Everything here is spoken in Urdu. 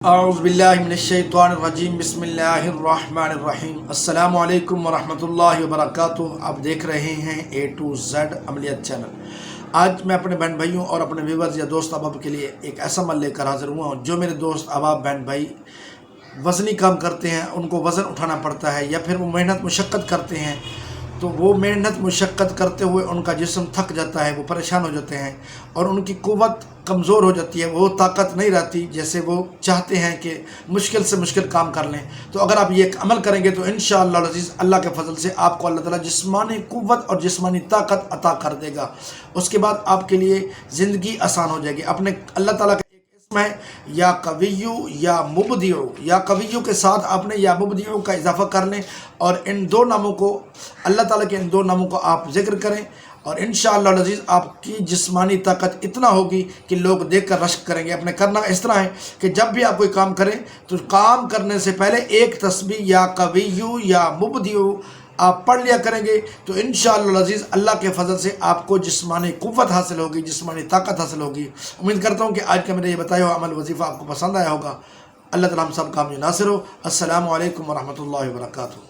اعوذ باللہ من الشیطان الرجیم بسم اللہ الرحمن الرحیم السلام علیکم ورحمۃ اللہ وبرکاتہ۔ آپ دیکھ رہے ہیں اے ٹو زیڈ عملیات چینل۔ آج میں اپنے بہن بھائیوں اور اپنے ویورز یا دوست احباب کے لیے ایک ایسا عمل لے کر حاضر ہوا ہوں جو میرے دوست احباب بہن بھائی وزنی کام کرتے ہیں، ان کو وزن اٹھانا پڑتا ہے یا پھر وہ محنت مشقت کرتے ہیں، تو وہ محنت مشقت کرتے ہوئے ان کا جسم تھک جاتا ہے، وہ پریشان ہو جاتے ہیں اور ان کی قوت کمزور ہو جاتی ہے، وہ طاقت نہیں رہتی جیسے وہ چاہتے ہیں کہ مشکل سے مشکل کام کر لیں۔ تو اگر آپ یہ ایک عمل کریں گے تو انشاءاللہ العزیز اللہ کے فضل سے آپ کو اللہ تعالیٰ جسمانی قوت اور جسمانی طاقت عطا کر دے گا۔ اس کے بعد آپ کے لیے زندگی آسان ہو جائے گی۔ اپنے اللہ تعالیٰ کا اسم ہے یا قویو یا مبدیو، یا قویو کے ساتھ آپ نے یا مبدیو کا اضافہ کر لیں اور ان دو ناموں کو، اللہ تعالیٰ کے ان دو ناموں کو آپ ذکر کریں اور انشاءاللہ العزیز آپ کی جسمانی طاقت اتنا ہوگی کہ لوگ دیکھ کر رشک کریں گے۔ اپنے کرنا اس طرح ہے کہ جب بھی آپ کوئی کام کریں تو کام کرنے سے پہلے ایک تسبیح یا قویو یا مبدیو آپ پڑھ لیا کریں گے تو انشاءاللہ العزیز اللہ کے فضل سے آپ کو جسمانی قوت حاصل ہوگی، جسمانی طاقت حاصل ہوگی۔ امید کرتا ہوں کہ آج کا میرا یہ بتایا ہوا عمل وظیفہ آپ کو پسند آیا ہوگا۔ اللہ تعالیٰ ہم سب کا حامی ناصر ہو۔ السلام علیکم ورحمۃ اللہ وبرکاتہ۔